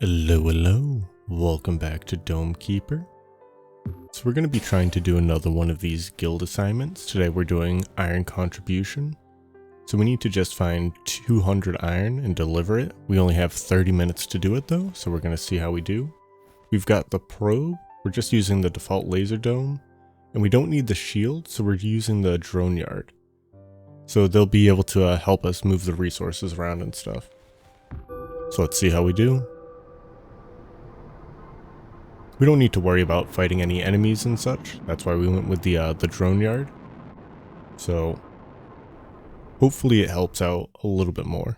Hello, welcome back to Domekeeper. So we're going to be trying to do another one of these guild assignments. Today we're doing iron contribution. So we need to just find 200 iron and deliver it. We only have 30 minutes to do it though, so we're going to see how we do. We've got the probe, we're just using the default laser dome, and we don't need the shield, so we're using the drone yard. So they'll be able to help us move the resources around and stuff. So let's see how we do. We don't need to worry about fighting any enemies and such. That's why we went with the drone yard. So hopefully it helps out a little bit more.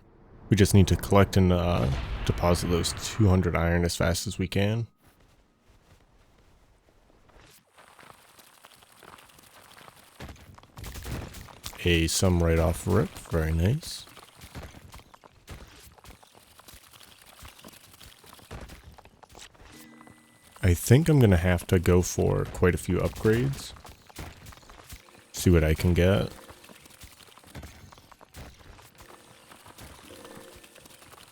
We just need to collect and deposit those 200 iron as fast as we can. Some right off rip, very nice. I think I'm gonna have to go for quite a few upgrades. See what I can get.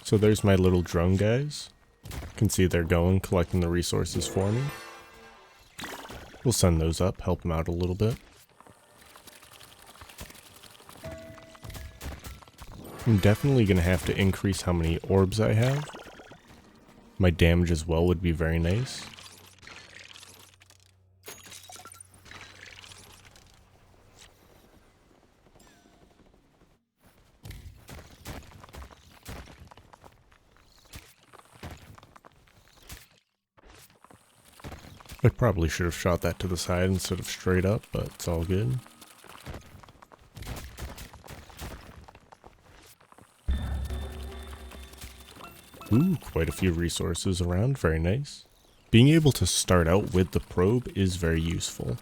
So there's my little drone guys. You can see they're going, collecting the resources for me. We'll send those up, help them out a little bit. I'm definitely gonna have to increase how many orbs I have. My damage as well would be very nice. I probably should have shot that to the side instead of straight up, but it's all good. Ooh, quite a few resources around, very nice. Being able to start out with the probe is very useful.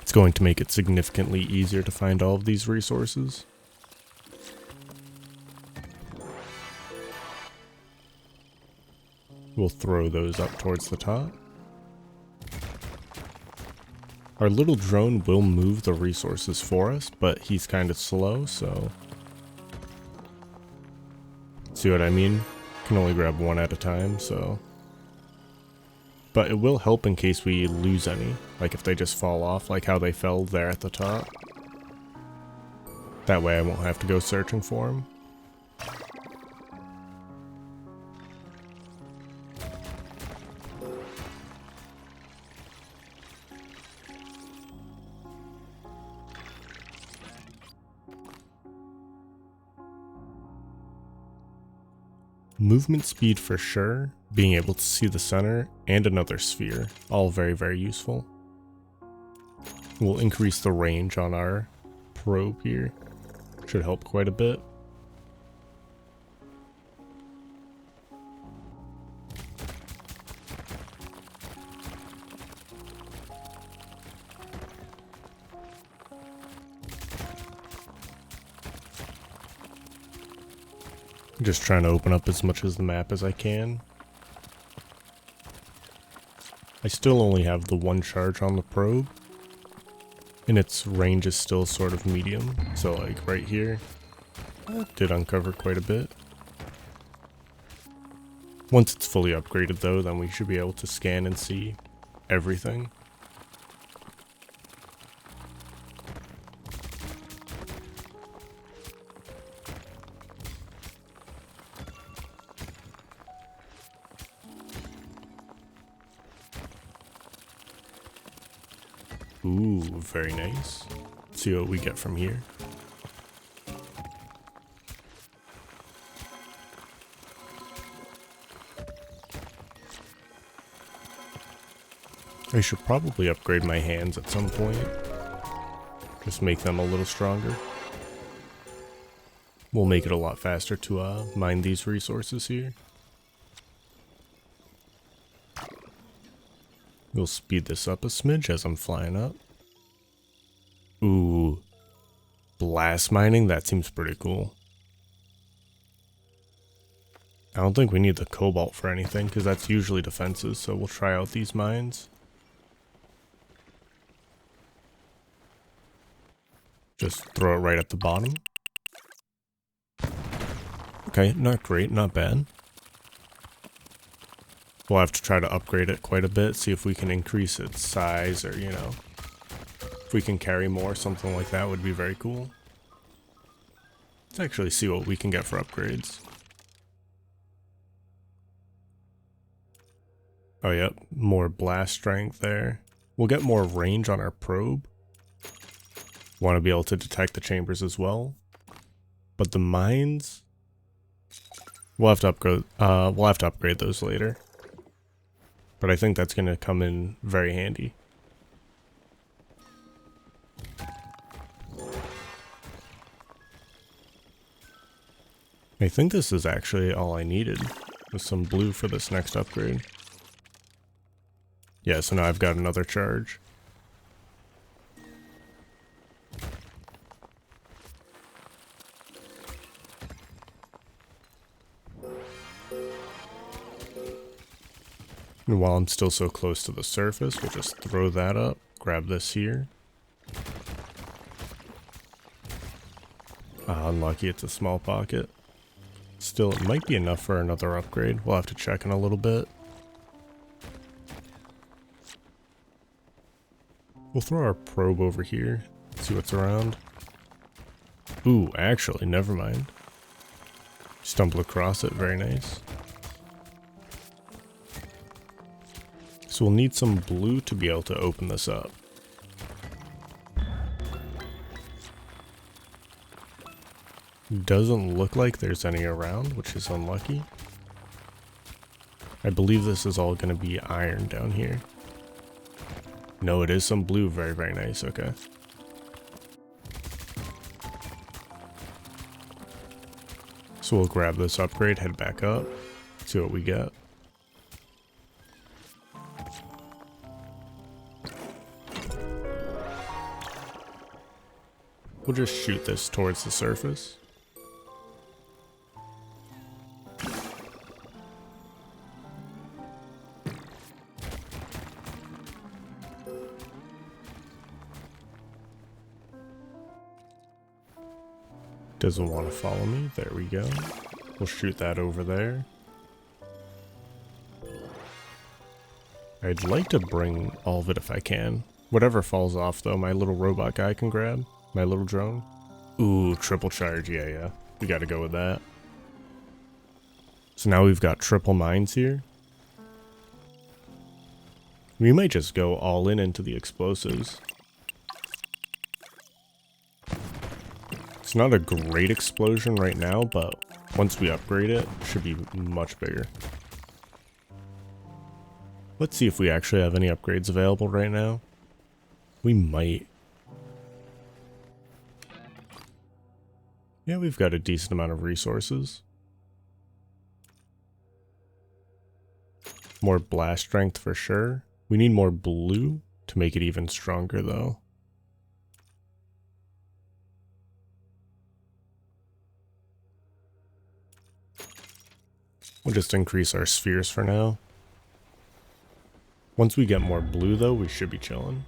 It's going to make it significantly easier to find all of these resources. We'll throw those up towards the top. Our little drone will move the resources for us, but he's kind of slow, so... See what I mean? Can only grab one at a time, so... But it will help in case we lose any, like if they just fall off, like how they fell there at the top. That way I won't have to go searching for them. Movement speed for sure, being able to see the center, and another sphere, all very, very useful. We'll increase the range on our probe here, should help quite a bit. Just trying to open up as much of the map as I can. I still only have the one charge on the probe, and its range is still sort of medium, so like right here, that did uncover quite a bit. Once it's fully upgraded though, then we should be able to scan and see everything. Ooh, very nice. Let's see what we get from here. I should probably upgrade my hands at some point. Just make them a little stronger. We'll make it a lot faster to mine these resources here. We'll speed this up a smidge as I'm flying up. Ooh, blast mining, that seems pretty cool. I don't think we need the cobalt for anything because that's usually defenses, so we'll try out these mines. Just throw it right at the bottom. Okay, not great, not bad. We'll have to try to upgrade it quite a bit, see if we can increase its size or, you know, if we can carry more, something like that would be very cool. Let's actually see what we can get for upgrades. Oh, yep, more blast strength there. We'll get more range on our probe. Want to be able to detect the chambers as well. But the mines, we'll have to upgrade those later. But I think that's going to come in very handy. I think this is actually all I needed, with some blue for this next upgrade. Yeah, so now I've got another charge. And while I'm still so close to the surface, we'll just throw that up, grab this here. Unlucky, it's a small pocket. Still, it might be enough for another upgrade. We'll have to check in a little bit. We'll throw our probe over here, see what's around. Ooh, actually, never mind. Stumble across it, very nice. So we'll need some blue to be able to open this up. Doesn't look like there's any around, which is unlucky. I believe this is all going to be iron down here. No, it is some blue. Very, very nice. Okay. So we'll grab this upgrade, head back up, see what we get. We'll just shoot this towards the surface. Doesn't want to follow me. There we go. We'll shoot that over there. I'd like to bring all of it if I can. Whatever falls off though, my little robot guy can grab. My little drone. Ooh, triple charge. Yeah. We gotta go with that. So now we've got triple mines here. We might just go all in into the explosives. It's not a great explosion right now, but once we upgrade it, it should be much bigger. Let's see if we actually have any upgrades available right now. We might. Yeah, we've got a decent amount of resources. More blast strength for sure. We need more blue to make it even stronger though. We'll just increase our spheres for now. Once we get more blue though, we should be chilling.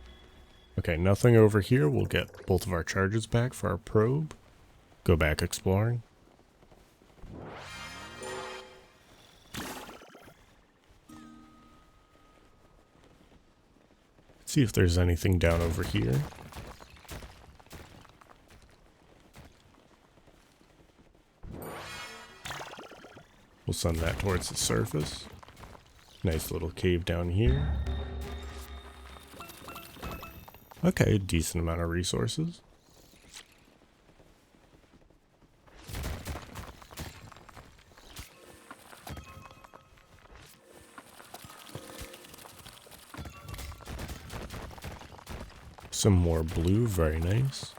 Okay, nothing over here. We'll get both of our charges back for our probe. Go back exploring. Let's see if there's anything down over here. We'll send that towards the surface. Nice little cave down here. Okay, a decent amount of resources. Some more blue, very nice.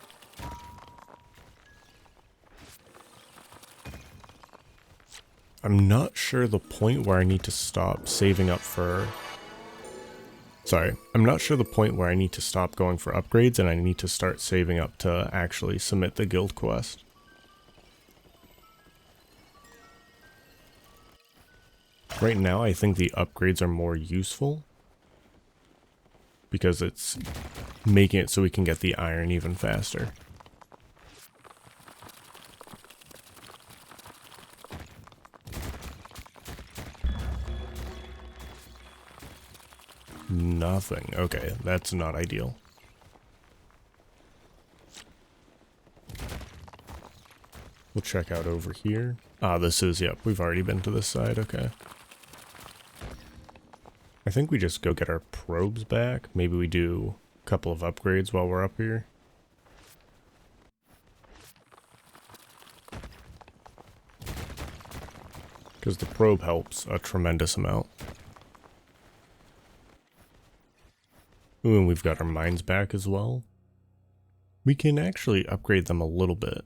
I'm not sure the point where I need to stop saving up for... I'm not sure the point where I need to stop going for upgrades and I need to start saving up to actually submit the guild quest. Right now, I think the upgrades are more useful because it's making it so we can get the iron even faster. Nothing. Okay, that's not ideal. We'll check out over here. Ah, this is, yep, we've already been to this side, okay. I think we just go get our probes back. Maybe we do a couple of upgrades while we're up here. Because the probe helps a tremendous amount. Ooh, and we've got our mines back as well. We can actually upgrade them a little bit.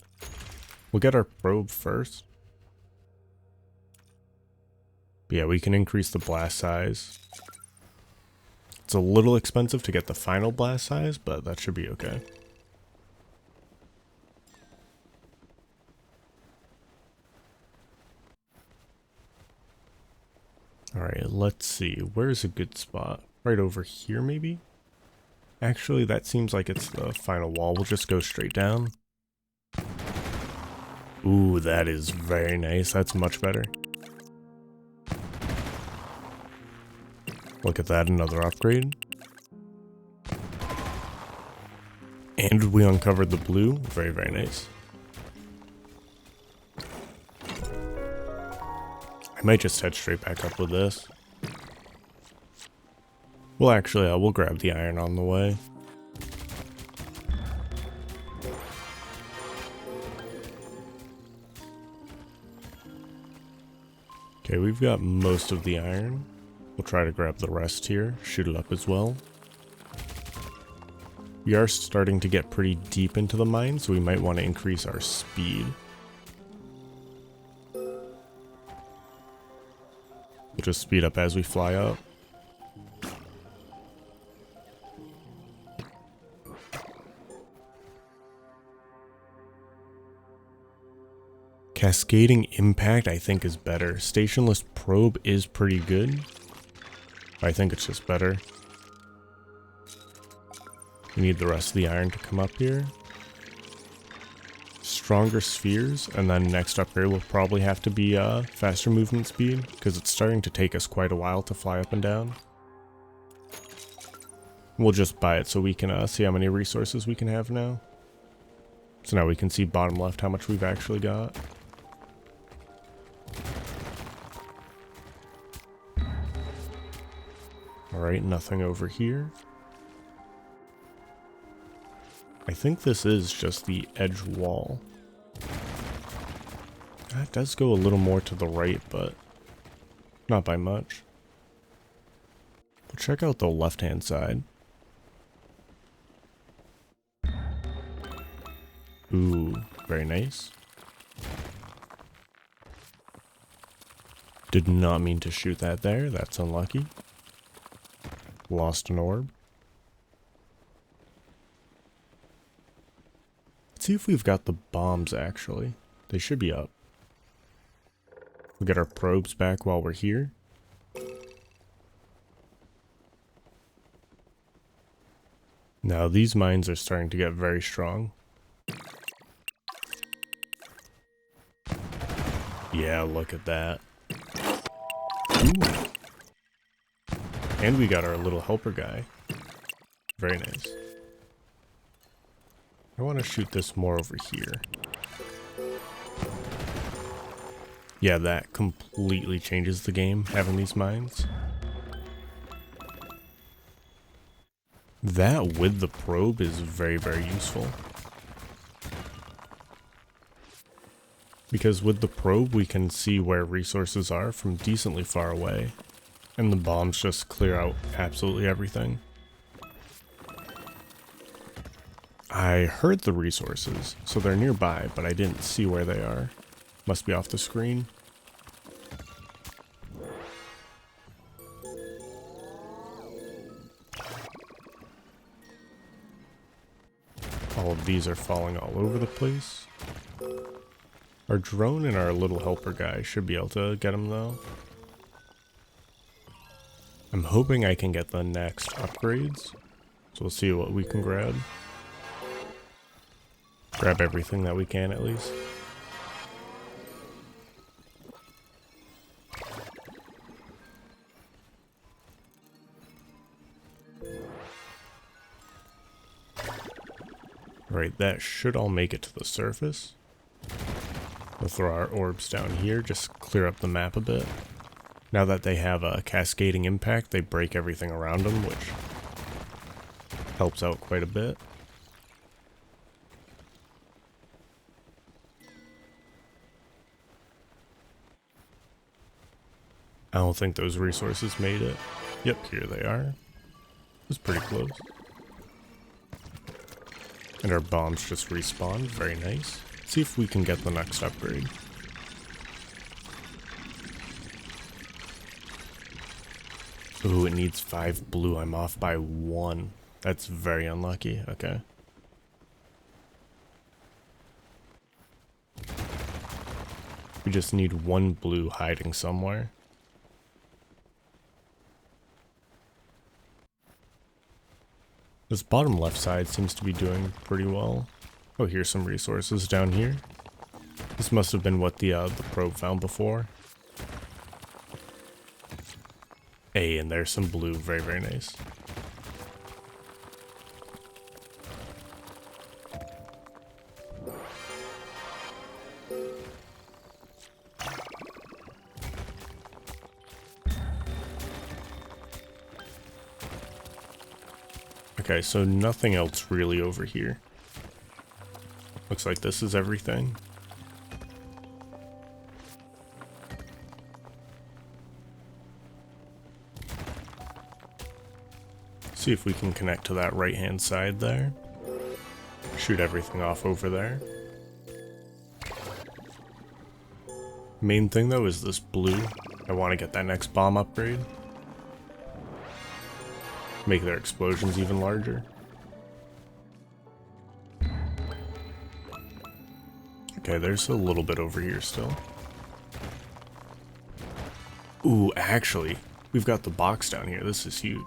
We'll get our probe first. But yeah, we can increase the blast size. It's a little expensive to get the final blast size, but that should be okay. Alright, let's see. Where's a good spot? Right over here, maybe? Actually, that seems like it's the final wall. We'll just go straight down. Ooh, that is very nice. That's much better. Look at that, another upgrade. And we uncovered the blue. Very, very nice. I might just head straight back up with this. Well, actually, we'll grab the iron on the way. Okay, we've got most of the iron. We'll try to grab the rest here, shoot it up as well. We are starting to get pretty deep into the mine, so we might want to increase our speed. We'll just speed up as we fly up. Cascading impact, I think, is better. Stationless probe is pretty good. I think it's just better. We need the rest of the iron to come up here. Stronger spheres, and then next upgrade will probably have to be faster movement speed, because it's starting to take us quite a while to fly up and down. We'll just buy it so we can see how many resources we can have now. So now we can see bottom left how much we've actually got. Alright, nothing over here. I think this is just the edge wall. That does go a little more to the right, but not by much. We'll check out the left-hand side. Ooh, very nice. Did not mean to shoot that there, that's unlucky. Lost an orb. Let's see if we've got the bombs, actually. They should be up. We'll get our probes back while we're here. Now, these mines are starting to get very strong. Yeah, look at that. Ooh. And we got our little helper guy. Very nice. I want to shoot this more over here. Yeah, that completely changes the game, having these mines. That with the probe is very, very useful. Because with the probe, we can see where resources are from decently far away. And the bombs just clear out absolutely everything. I heard the resources, so they're nearby, but I didn't see where they are. Must be off the screen. All of these are falling all over the place. Our drone and our little helper guy should be able to get them though. I'm hoping I can get the next upgrades, so we'll see what we can grab. Grab everything that we can at least. Alright, that should all make it to the surface. We'll throw our orbs down here, just clear up the map a bit. Now that they have a cascading impact, they break everything around them, which helps out quite a bit. I don't think those resources made it. Yep, here they are. It was pretty close. And our bombs just respawned. Very nice. Let's see if we can get the next upgrade. Ooh, it needs 5 blue. I'm off by 1. That's very unlucky. Okay. We just need 1 blue hiding somewhere. This bottom left side seems to be doing pretty well. Oh, here's some resources down here. This must have been what the probe found before. Hey, and there's some blue. Very, very nice. Okay, so nothing else really over here. Looks like this is everything. See if we can connect to that right-hand side there. Shoot everything off over there. Main thing though is this blue. I want to get that next bomb upgrade. Make their explosions even larger. Okay, there's a little bit over here still. Ooh, actually, we've got the box down here. This is huge.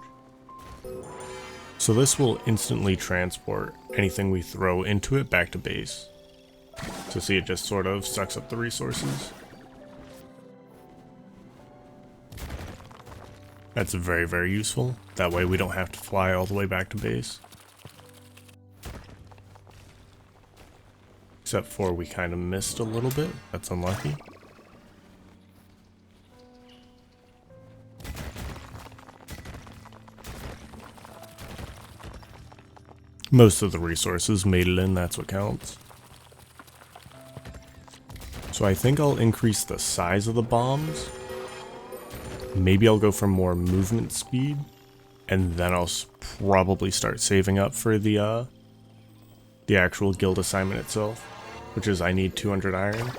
So this will instantly transport anything we throw into it back to base. So see, it just sort of sucks up the resources. That's very, very useful. That way we don't have to fly all the way back to base. Except for we kind of missed a little bit. That's unlucky. Most of the resources made it in, that's what counts. So I think I'll increase the size of the bombs. Maybe I'll go for more movement speed, and then I'll probably start saving up for the actual guild assignment itself, which is I need 200 iron.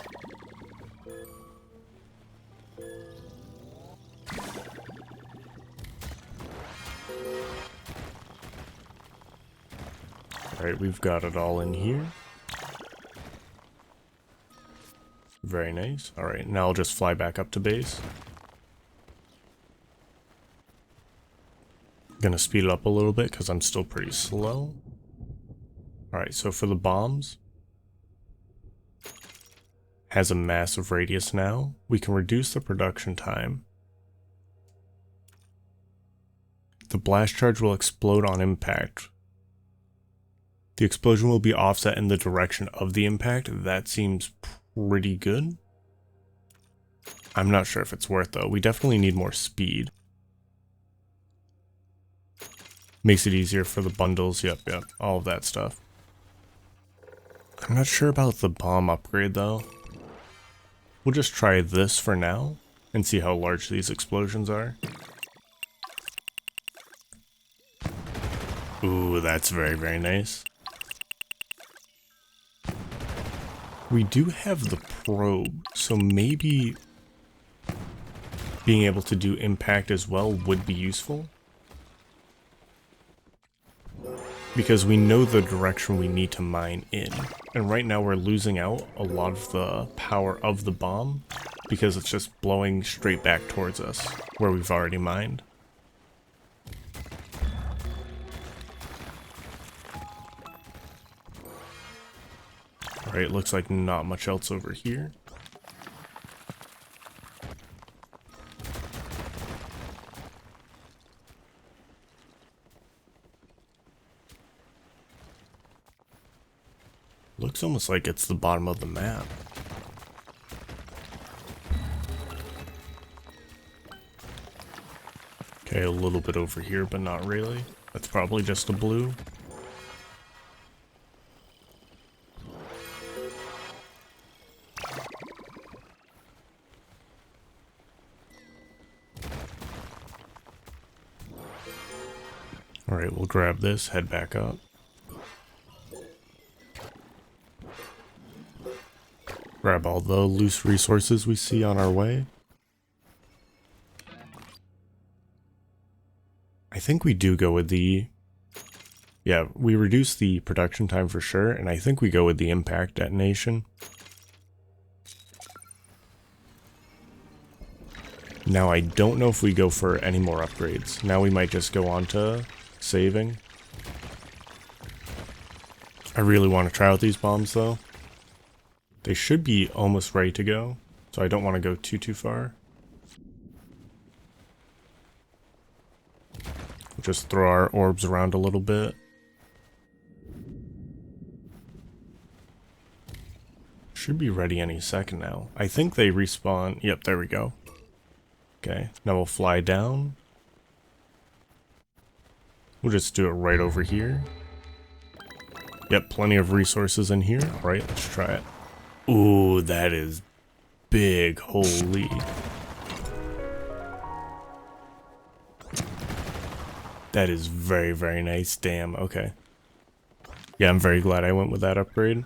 Alright, we've got it all in here. Very nice. Alright, now I'll just fly back up to base. Gonna speed it up a little bit because I'm still pretty slow. Alright, so for the bombs, has a massive radius now. We can reduce the production time. The blast charge will explode on impact. The explosion will be offset in the direction of the impact. That seems pretty good. I'm not sure if it's worth though. We definitely need more speed. Makes it easier for the bundles, yep, all of that stuff. I'm not sure about the bomb upgrade though. We'll just try this for now, and see how large these explosions are. Ooh, that's very, very nice. We do have the probe, so maybe being able to do impact as well would be useful. Because we know the direction we need to mine in. And right now we're losing out a lot of the power of the bomb because it's just blowing straight back towards us where we've already mined. Alright, looks like not much else over here. Looks almost like it's the bottom of the map. Okay, a little bit over here, but not really. That's probably just a blue. Alright, we'll grab this, head back up. Grab all the loose resources we see on our way. I think we do go with the... Yeah, we reduce the production time for sure, and I think we go with the impact detonation. Now I don't know if we go for any more upgrades. Now we might just go on to saving. I really want to try out these bombs though. They should be almost ready to go, so I don't want to go too far. Just throw our orbs around a little bit. Should be ready any second now. I think they respawn. Yep, there we go. Okay, now we'll fly down. We'll just do it right over here. Yep, plenty of resources in here. Alright, let's try it. Ooh, that is big. Holy. That is very, very nice. Damn, okay. Yeah, I'm very glad I went with that upgrade.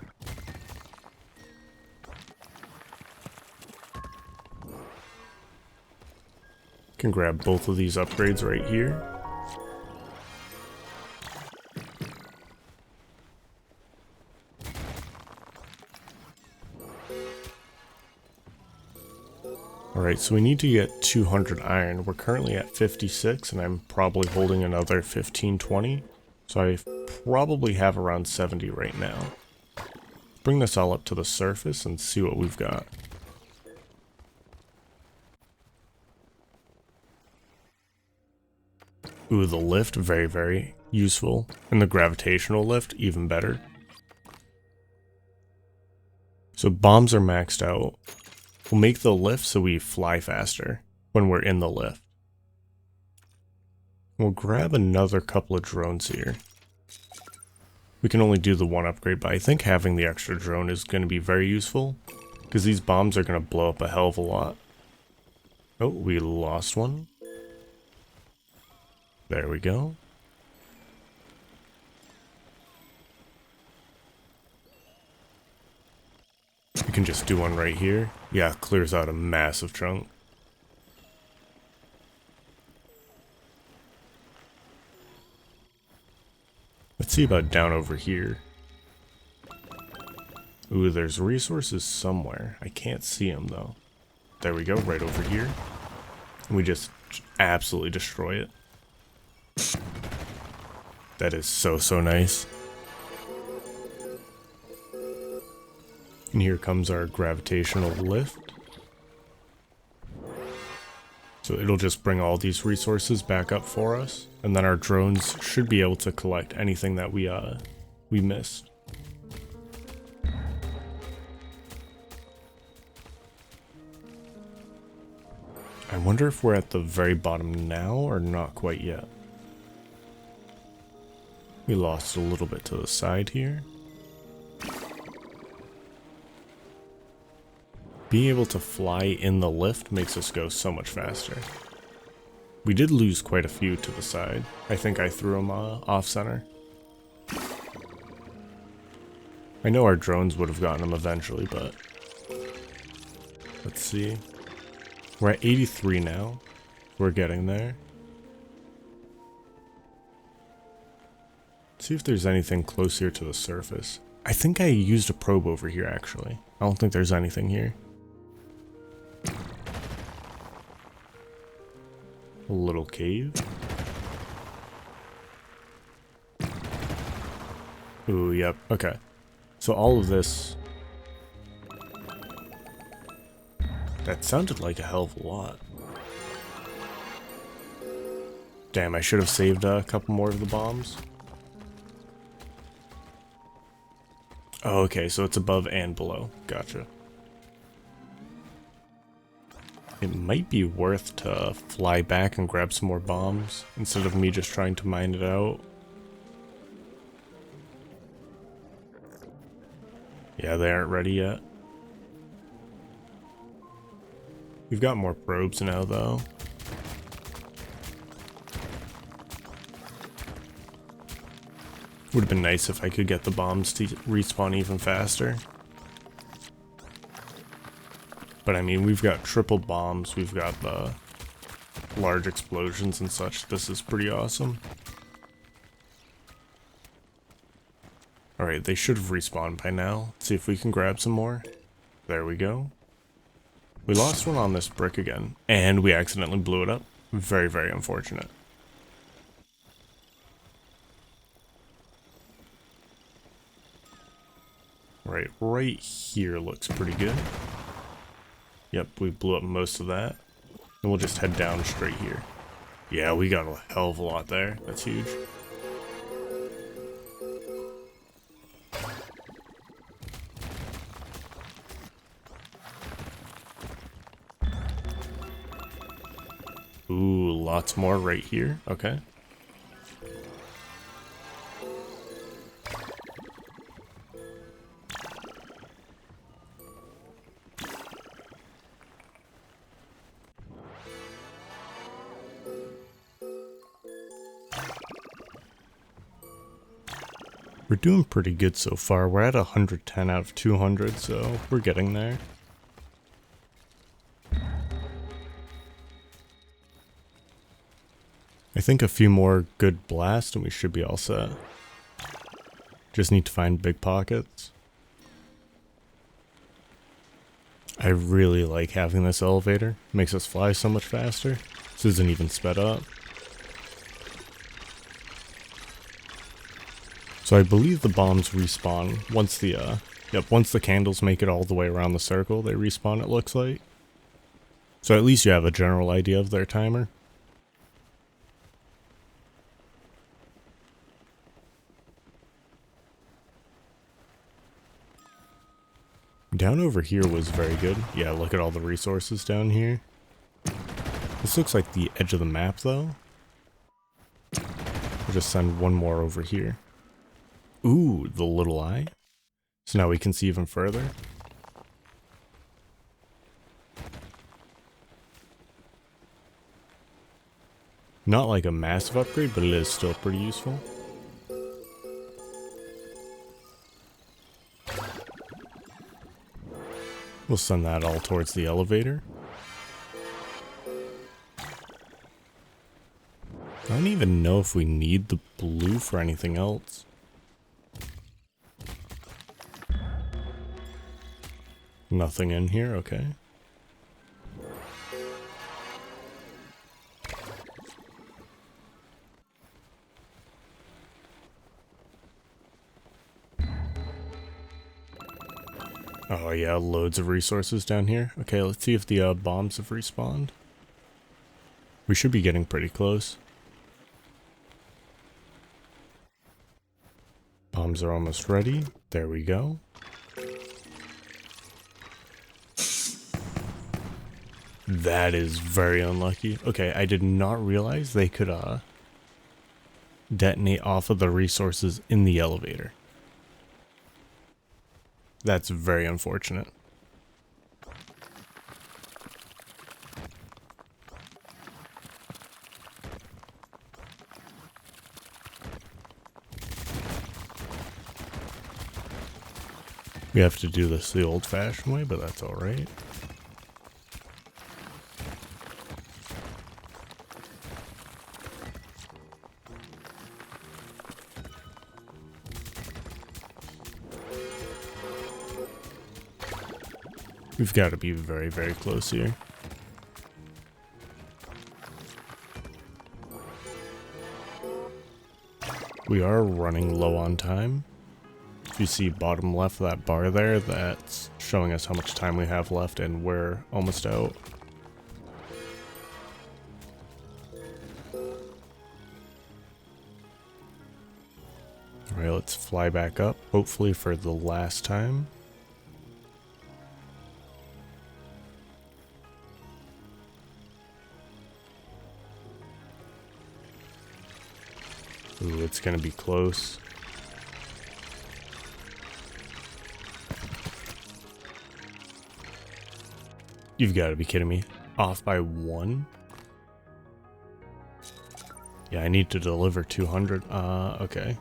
Can grab both of these upgrades right here. Alright, so we need to get 200 iron. We're currently at 56, and I'm probably holding another 15-20. So I probably have around 70 right now. Bring this all up to the surface and see what we've got. Ooh, the lift, very, very useful. And the gravitational lift, even better. So bombs are maxed out. We'll make the lift so we fly faster when we're in the lift. We'll grab another couple of drones here. We can only do the one upgrade, but I think having the extra drone is going to be very useful, because these bombs are going to blow up a hell of a lot. Oh, we lost one. There we go. We can just do one right here. Yeah, clears out a massive chunk. Let's see about down over here. Ooh, there's resources somewhere. I can't see them though. There we go, right over here. And we just absolutely destroy it. That is so, so nice. And here comes our gravitational lift. So it'll just bring all these resources back up for us. And then our drones should be able to collect anything that we missed. I wonder if we're at the very bottom now or not quite yet. We lost a little bit to the side here. Being able to fly in the lift makes us go so much faster. We did lose quite a few to the side. I think I threw them off center. I know our drones would have gotten them eventually, but let's see. We're at 83 now. We're getting there. See if there's anything close here to the surface. I think I used a probe over here actually. I don't think there's anything here. A little cave. Ooh, yep, okay. So all of this... That sounded like a hell of a lot. Damn, I should have saved a couple more of the bombs. Oh, okay, so it's above and below. Gotcha. It might be worth to fly back and grab some more bombs instead of me just trying to mine it out. Yeah, they aren't ready yet. We've got more probes now, though. Would have been nice if I could get the bombs to respawn even faster. But I mean, we've got triple bombs, we've got the large explosions and such. This is pretty awesome. Alright, they should have respawned by now. Let's see if we can grab some more. There we go. We lost one on this brick again, and we accidentally blew it up. Very, very unfortunate. Right here looks pretty good. Yep, we blew up most of that. And we'll just head down straight here. Yeah, we got a hell of a lot there. That's huge. Ooh, lots more right here. Okay. We're doing pretty good so far. We're at 110 out of 200, so we're getting there. I think a few more good blasts and we should be all set. Just need to find big pockets. I really like having this elevator. It makes us fly so much faster. This isn't even sped up. So I believe the bombs respawn once once the candles make it all the way around the circle, they respawn, it looks like. So at least you have a general idea of their timer. Down over here was very good. Yeah, look at all the resources down here. This looks like the edge of the map though. We'll just send one more over here. Ooh, the little eye. So now we can see even further. Not like a massive upgrade, but it is still pretty useful. We'll send that all towards the elevator. I don't even know if we need the blue for anything else. Nothing in here, okay. Oh yeah, loads of resources down here. Okay, let's see if the bombs have respawned. We should be getting pretty close. Bombs are almost ready. There we go. That is very unlucky. Okay, I did not realize they could detonate off of the resources in the elevator. That's very unfortunate. We have to do this the old-fashioned way, but that's alright. We've got to be very, very close here. We are running low on time. If you see bottom left of that bar there, that's showing us how much time we have left and we're almost out. Alright, let's fly back up, hopefully for the last time. Ooh, it's gonna be close. You've got to be kidding me. Off by 1? Yeah, I need to deliver 200. Okay.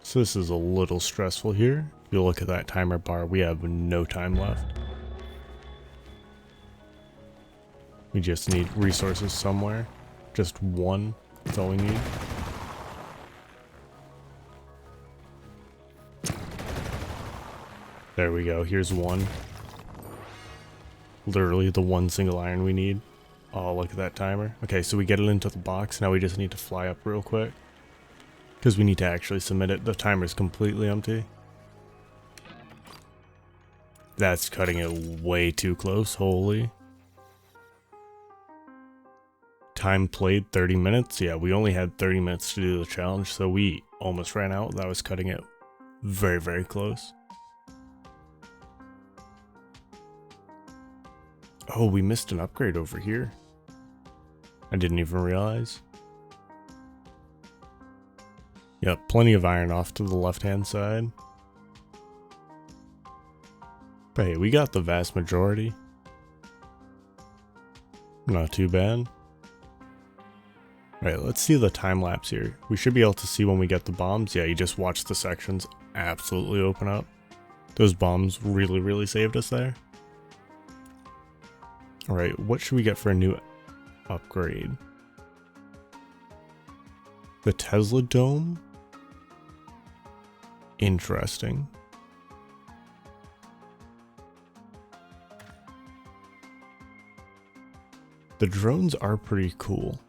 So this is a little stressful here. If you look at that timer bar, we have no time left. We just need resources somewhere. Just 1. That's all we need. There we go. Here's 1. Literally the 1 single iron we need. Oh, look at that timer. Okay, so we get it into the box. Now we just need to fly up real quick, because we need to actually submit it. The timer's completely empty. That's cutting it way too close. Holy. Time played 30 minutes. Yeah, we only had 30 minutes to do the challenge, so we almost ran out. That was cutting it very, very close. Oh, we missed an upgrade over here. I didn't even realize. Yep, plenty of iron off to the left-hand side. But hey, we got the vast majority. Not too bad. Alright, let's see the time lapse here. We should be able to see when we get the bombs. Yeah, you just watch the sections absolutely open up. Those bombs really, really saved us there. Alright, what should we get for a new upgrade? The Tesla Dome? Interesting. The drones are pretty cool.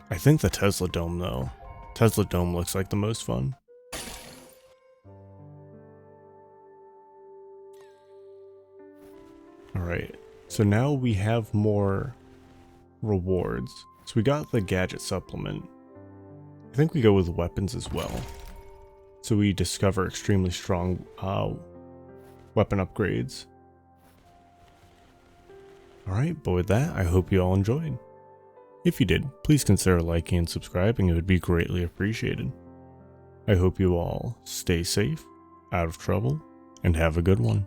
I think the Tesla Dome though. Tesla Dome looks like the most fun. Alright, so now we have more rewards. So we got the gadget supplement. I think we go with weapons as well. So we discover extremely strong weapon upgrades. Alright, but with that, I hope you all enjoyed. If you did, please consider liking and subscribing, it would be greatly appreciated. I hope you all stay safe, out of trouble, and have a good one.